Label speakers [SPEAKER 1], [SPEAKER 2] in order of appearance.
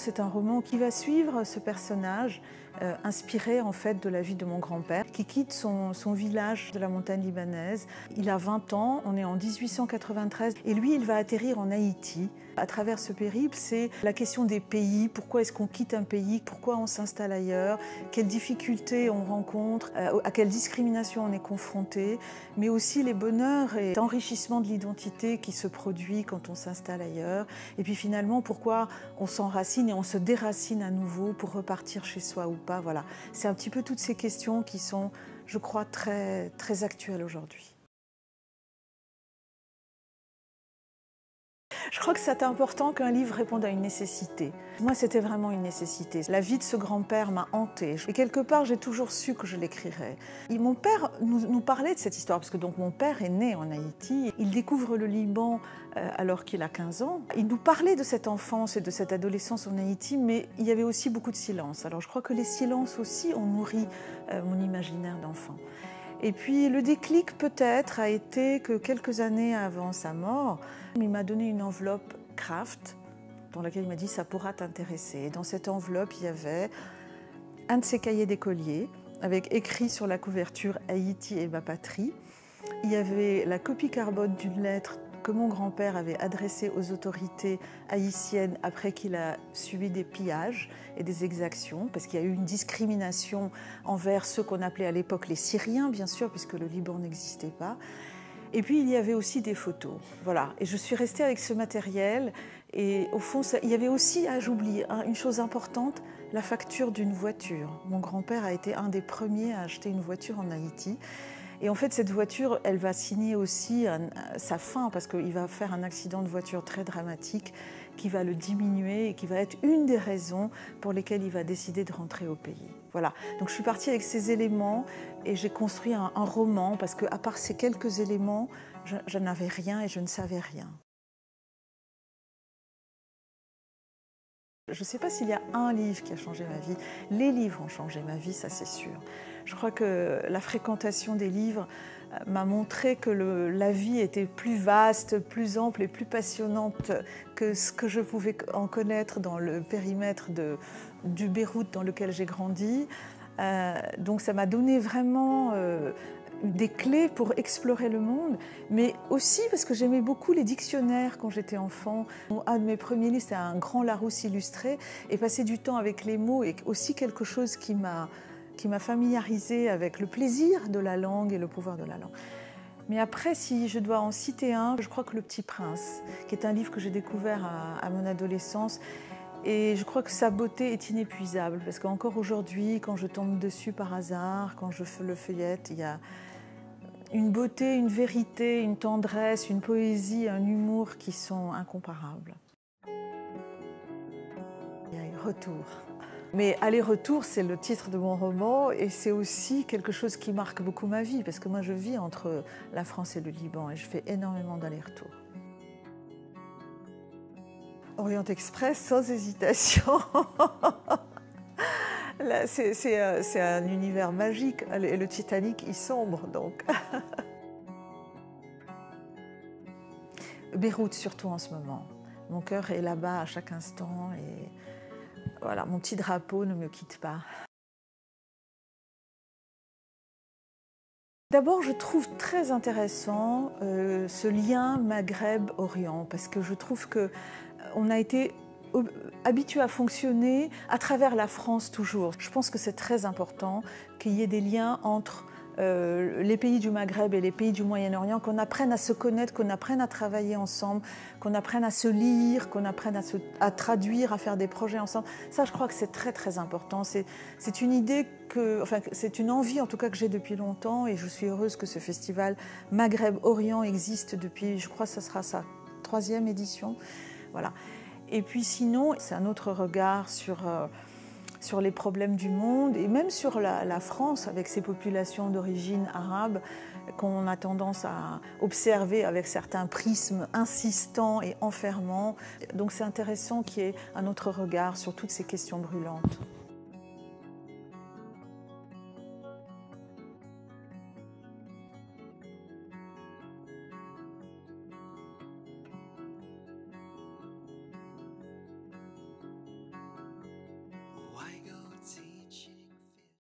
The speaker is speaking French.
[SPEAKER 1] C'est un roman qui va suivre ce personnage inspiré en fait de la vie de mon grand-père qui quitte son village de la montagne libanaise. Il a 20 ans, on est en 1893 et lui il va atterrir en Haïti. À travers ce périple, c'est la question des pays, pourquoi est-ce qu'on quitte un pays, pourquoi on s'installe ailleurs, quelles difficultés on rencontre, à quelle discrimination on est confronté, mais aussi les bonheurs et l'enrichissement de l'identité qui se produit quand on s'installe ailleurs. Et puis finalement, pourquoi on s'enracine et on se déracine à nouveau pour repartir chez soi ou pas. Voilà. C'est un petit peu toutes ces questions qui sont, je crois, très, très actuelles aujourd'hui. Je crois que c'est important qu'un livre réponde à une nécessité. Moi, c'était vraiment une nécessité. La vie de ce grand-père m'a hantée. Et quelque part, j'ai toujours su que je l'écrirais. Mon père nous parlait de cette histoire, parce que donc, mon père est né en Haïti. Il découvre le Liban alors qu'il a 15 ans. Il nous parlait de cette enfance et de cette adolescence en Haïti, mais il y avait aussi beaucoup de silence. Alors je crois que les silences aussi ont nourri mon imaginaire d'enfant. Et puis le déclic peut-être a été que quelques années avant sa mort, il m'a donné une enveloppe Kraft dans laquelle il m'a dit « ça pourra t'intéresser ». Et dans cette enveloppe, il y avait un de ses cahiers d'écolier avec écrit sur la couverture « Haïti et ma patrie ». Il y avait la copie carbone d'une lettre que mon grand-père avait adressée aux autorités haïtiennes après qu'il a subi des pillages et des exactions, parce qu'il y a eu une discrimination envers ceux qu'on appelait à l'époque les Syriens, bien sûr, puisque le Liban n'existait pas. Et puis il y avait aussi des photos. Voilà. Et je suis restée avec ce matériel. Et au fond, il y avait aussi, j'oublie, une chose importante, la facture d'une voiture. Mon grand-père a été un des premiers à acheter une voiture en Haïti. Et en fait, cette voiture, elle va signer aussi sa fin, parce qu'il va faire un accident de voiture très dramatique qui va le diminuer et qui va être une des raisons pour lesquelles il va décider de rentrer au pays. Voilà. Donc je suis partie avec ces éléments et j'ai construit un roman, parce qu'à part ces quelques éléments, je n'avais rien et je ne savais rien. Je ne sais pas s'il y a un livre qui a changé ma vie. Les livres ont changé ma vie, ça c'est sûr. Je crois que la fréquentation des livres m'a montré que la vie était plus vaste, plus ample et plus passionnante que ce que je pouvais en connaître dans le périmètre du Beyrouth dans lequel j'ai grandi. Donc ça m'a donné vraiment des clés pour explorer le monde, mais aussi parce que j'aimais beaucoup les dictionnaires quand j'étais enfant. Un de mes premiers livres, c'était un grand Larousse illustré, et passer du temps avec les mots est aussi quelque chose qui m'a familiarisée avec le plaisir de la langue et le pouvoir de la langue. Mais après, si je dois en citer un, je crois que Le Petit Prince, qui est un livre que j'ai découvert à mon adolescence, et je crois que sa beauté est inépuisable, parce qu'encore aujourd'hui, quand je tombe dessus par hasard, quand je le feuillette, il y a une beauté, une vérité, une tendresse, une poésie, un humour qui sont incomparables. Il y a un retour. Mais Aller-retour, c'est le titre de mon roman et c'est aussi quelque chose qui marque beaucoup ma vie, parce que moi je vis entre la France et le Liban et je fais énormément d'allers-retours. Orient Express, sans hésitation. C'est un univers magique et le Titanic y sombre donc. Beyrouth surtout en ce moment. Mon cœur est là-bas à chaque instant et voilà, mon petit drapeau ne me quitte pas. D'abord, je trouve très intéressant ce lien Maghreb-Orient, parce que je trouve qu'on a été habitué à fonctionner à travers la France toujours. Je pense que c'est très important qu'il y ait des liens entre les pays du Maghreb et les pays du Moyen-Orient, qu'on apprenne à se connaître, qu'on apprenne à travailler ensemble, qu'on apprenne à se lire, qu'on apprenne à traduire, à faire des projets ensemble. Ça, je crois que c'est très très important. C'est une idée c'est une envie en tout cas que j'ai depuis longtemps, et je suis heureuse que ce festival Maghreb-Orient existe depuis, je crois que ce sera sa 3e édition. Voilà. Et puis sinon, c'est un autre regard sur les problèmes du monde et même sur la France avec ses populations d'origine arabe qu'on a tendance à observer avec certains prismes insistants et enfermants. Donc c'est intéressant qu'il y ait un autre regard sur toutes ces questions brûlantes.